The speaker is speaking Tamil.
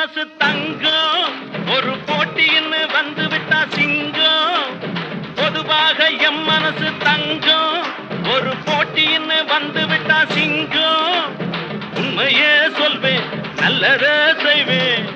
மனசு தங்கம் ஒரு போட்டின்னு வந்து விட்டா சிங்கம் பொதுவாக எம் மனசு தங்கம் ஒரு போட்டின்னு வந்து விட்டா சிங்கம் உண்மையே சொல்வேன் நல்லதே செய்வேன்